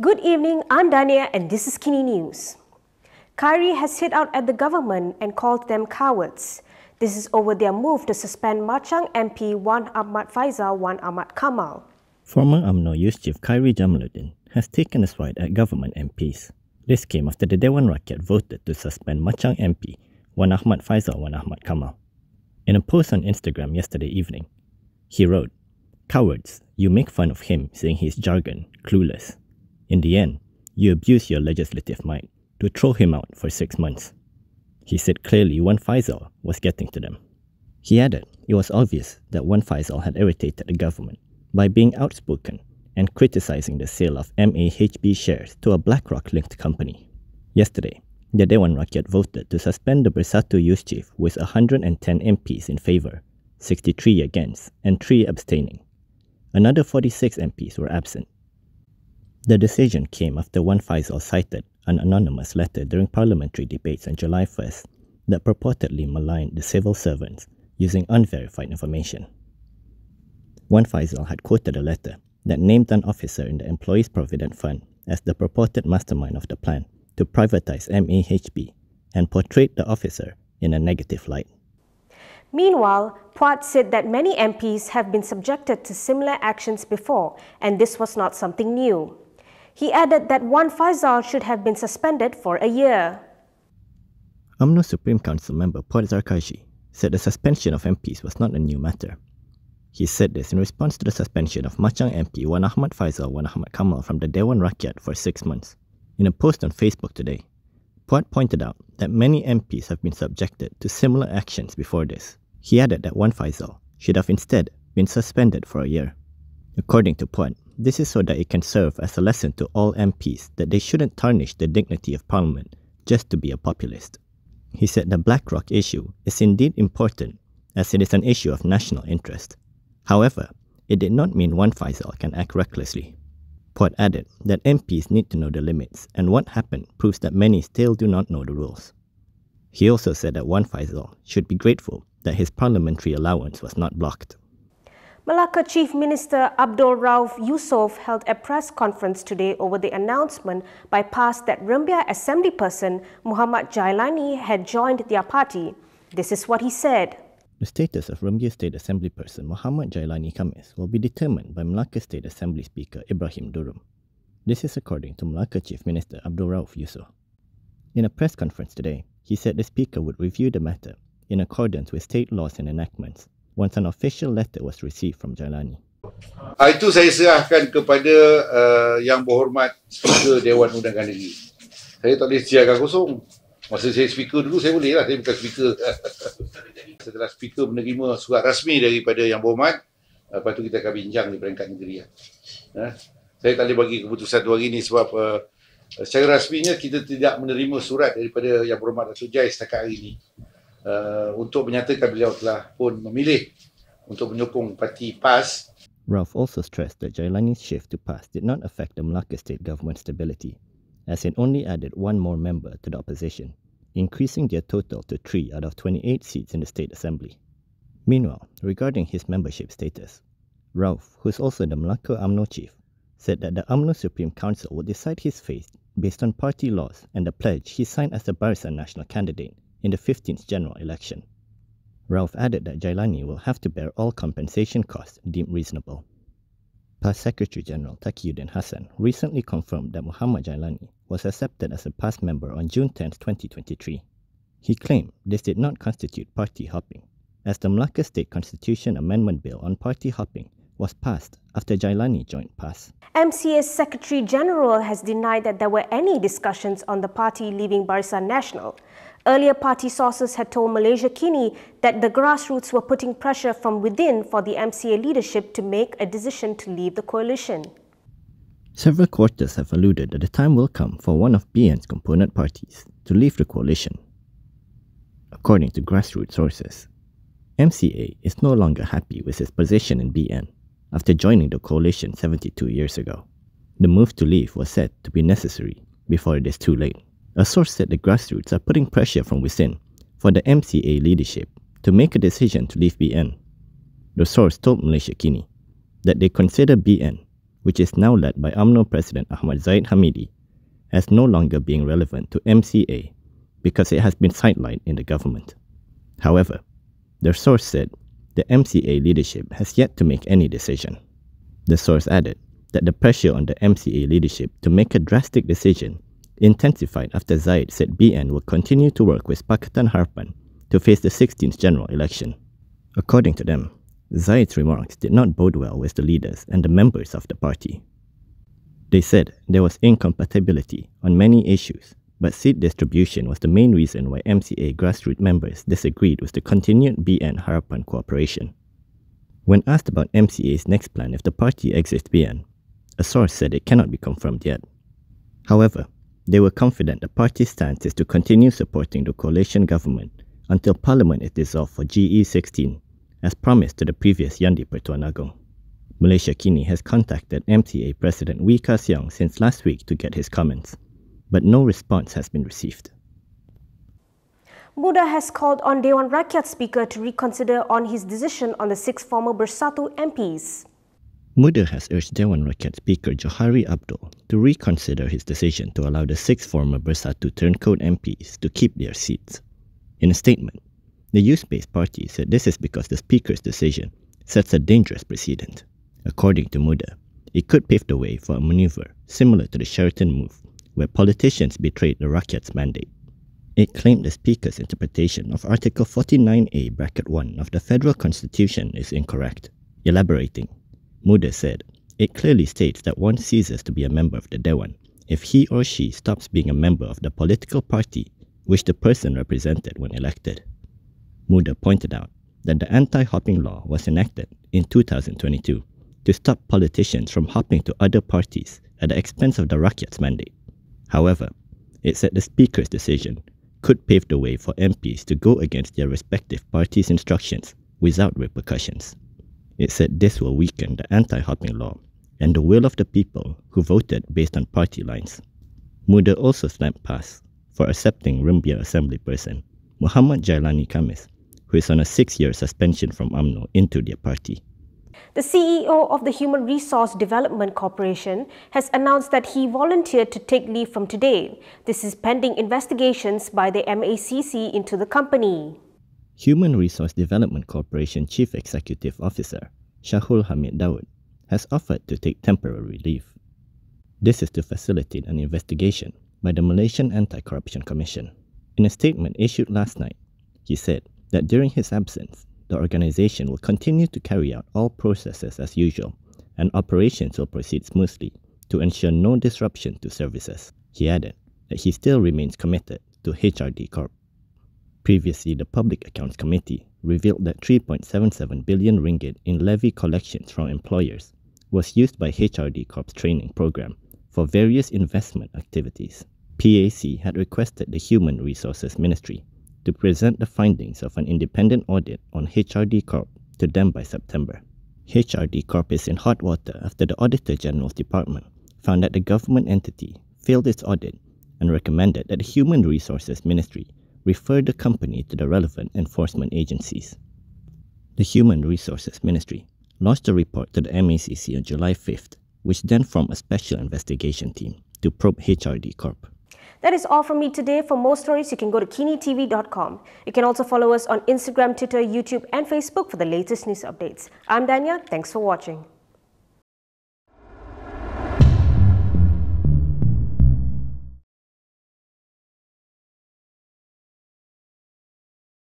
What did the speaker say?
Good evening, I'm Dania and this is KiniNews. Khairy has hit out at the government and called them cowards. This is over their move to suspend Machang MP Wan Fayhsal, Wan Kamal. Former Umno Youth Chief Khairy Jamaluddin has taken a swipe at government MPs. This came after the Dewan Rakyat voted to suspend Machang MP Wan Fayhsal, Wan Kamal. In a post on Instagram yesterday evening, he wrote, "Cowards, you make fun of him saying he's jargon, clueless. In the end, you abuse your legislative might to throw him out for 6 months." He said clearly Wan Fayhsal was getting to them. He added it was obvious that Wan Fayhsal had irritated the government by being outspoken and criticizing the sale of MAHB shares to a Blackrock-linked company. Yesterday, the Dewan Rakyat voted to suspend the Bersatu Youth Chief with 110 MPs in favour, 63 against and 3 abstaining. Another 46 MPs were absent. The decision came after Wan Fayhsal cited an anonymous letter during parliamentary debates on July 1st that purportedly maligned the civil servants using unverified information. Wan Fayhsal had quoted a letter that named an officer in the Employees Provident Fund as the purported mastermind of the plan to privatize MAHB and portrayed the officer in a negative light. Meanwhile, Puad said that many MPs have been subjected to similar actions before and this was not something new. He added that Wan Fayhsal should have been suspended for a year. Umno Supreme Council member Puad Zarkashi said the suspension of MPs was not a new matter. He said this in response to the suspension of Machang MP Wan Fayhsal, Wan Kamal from the Dewan Rakyat for 6 months. In a post on Facebook today, Puad pointed out that many MPs have been subjected to similar actions before this. He added that Wan Fayhsal should have instead been suspended for a year. According to Puad, this is so that it can serve as a lesson to all MPs that they shouldn't tarnish the dignity of Parliament just to be a populist. He said the Blackrock issue is indeed important as it is an issue of national interest. However, it did not mean Wan Fayhsal can act recklessly. Puad added that MPs need to know the limits and what happened proves that many still do not know the rules. He also said that Wan Fayhsal should be grateful that his parliamentary allowance was not blocked. Malacca Chief Minister Abdul Rauf Yusof held a press conference today over the announcement by PAS that Rembia Assembly person Muhammad Jailani had joined their party. This is what he said. The status of Rembia State Assembly person Muhammad Jailani Khamis will be determined by Malacca State Assembly Speaker Ibrahim Durum. This is according to Malacca Chief Minister Abdul Rauf Yusof. In a press conference today, he said the Speaker would review the matter in accordance with state laws and enactments once an official letter was received from Jailani. Itu saya serahkan kepada Yang Berhormat Speaker Dewan Undangan Negeri. Saya tak boleh siarkan kosong. Masa saya speaker dulu, saya boleh lah. Saya bukan speaker. Setelah speaker menerima surat rasmi daripada Yang Berhormat, lepas tu kita akan bincang di peringkat negeri. Saya tak boleh bagi keputusan tu hari ni sebab secara rasminya kita tidak menerima surat daripada Yang Berhormat Datuk Jai setakat hari ini. Untuk menyatakan beliau telah pun memilih untuk menyokong parti PAS. Rauf also stressed that Jailani's shift to PAS did not affect the Malacca state government stability, as it only added 1 more member to the opposition, increasing their total to 3 out of 28 seats in the state assembly. Meanwhile, regarding his membership status, Rauf, who is also the Malacca Umno chief, said that the Umno Supreme Council would decide his fate based on party laws and the pledge he signed as the Barisan national candidate in the 15th general election. Rauf added that Jailani will have to bear all compensation costs deemed reasonable. PAS Secretary General Taqiyuddin Hassan recently confirmed that Muhammad Jailani was accepted as a PAS member on June 10, 2023. He claimed this did not constitute party hopping, as the Malacca State Constitution Amendment Bill on party hopping was passed after Jailani joined PAS. MCA's Secretary General has denied that there were any discussions on the party leaving Barisan Nasional. Earlier party sources had told Malaysia Kini that the grassroots were putting pressure from within for the MCA leadership to make a decision to leave the coalition. Several quarters have alluded that the time will come for one of BN's component parties to leave the coalition. According to grassroots sources, MCA is no longer happy with its position in BN after joining the coalition 72 years ago. The move to leave was said to be necessary before it is too late. A source said the grassroots are putting pressure from within for the MCA leadership to make a decision to leave BN. The source told Malaysia Kini that they consider BN which is now led by Umno President Ahmad Hamidi, as no longer being relevant to MCA because it has been sidelined in the government. However, their source said the MCA leadership has yet to make any decision. The source added that the pressure on the MCA leadership to make a drastic decision intensified after Zahid said BN will continue to work with Pakatan Harapan to face the 16th general election. According to them, Zahid's remarks did not bode well with the leaders and the members of the party. They said there was incompatibility on many issues, but seat distribution was the main reason why MCA grassroots members disagreed with the continued BN Harapan cooperation. When asked about MCA's next plan if the party exits BN, a source said it cannot be confirmed yet. However, they were confident the party's stance is to continue supporting the coalition government until Parliament is dissolved for GE16, as promised to the previous Yandi Pertuan Agong. Malaysia Kini has contacted MCA President Wee Ka Siong since last week to get his comments, but no response has been received. Muda has called on Dewan Rakyat Speaker to reconsider on his decision on the 6 former Bersatu MPs. Muda has urged Dewan Rakyat Speaker Johari Abdul to reconsider his decision to allow the 6 former Bersatu turncoat MPs to keep their seats. In a statement, the youth-based party said this is because the Speaker's decision sets a dangerous precedent. According to Muda, it could pave the way for a maneuver similar to the Sheraton move, where politicians betrayed the Rakyat's mandate. It claimed the Speaker's interpretation of Article 49A(1) of the Federal Constitution is incorrect. Elaborating, Muda said, it clearly states that one ceases to be a member of the Dewan if he or she stops being a member of the political party which the person represented when elected. Muda pointed out that the anti-hopping law was enacted in 2022 to stop politicians from hopping to other parties at the expense of the Rakyat's mandate. However, it said the Speaker's decision could pave the way for MPs to go against their respective parties' instructions without repercussions. It said this will weaken the anti-hopping law and the will of the people who voted based on party lines. Muda also slapped pass for accepting Rumbia Assembly person Muhammad Jailani Khamis, who is on a 6-year suspension from UMNO, into their party. The CEO of the Human Resource Development Corporation has announced that he volunteered to take leave from today. This is pending investigations by the MACC into the company. Human Resource Development Corporation Chief Executive Officer Shahul Hamid Daud has offered to take temporary leave. This is to facilitate an investigation by the Malaysian Anti-Corruption Commission. In a statement issued last night, he said that during his absence, the organization will continue to carry out all processes as usual and operations will proceed smoothly to ensure no disruption to services. He added that he still remains committed to HRD Corp. Previously, the Public Accounts Committee revealed that 3.77 billion ringgit in levy collections from employers was used by HRD Corp's training program for various investment activities. PAC had requested the Human Resources Ministry to present the findings of an independent audit on HRD Corp to them by September. HRD Corp is in hot water after the Auditor General's Department found that the government entity failed its audit and recommended that the Human Resources Ministry refer the company to the relevant enforcement agencies. The Human Resources Ministry launched a report to the MACC on July 5th, which then formed a special investigation team to probe HRD Corp. That is all from me today. For more stories, you can go to KiniTv.com. You can also follow us on Instagram, Twitter, YouTube and Facebook for the latest news updates. I'm Danya. Thanks for watching.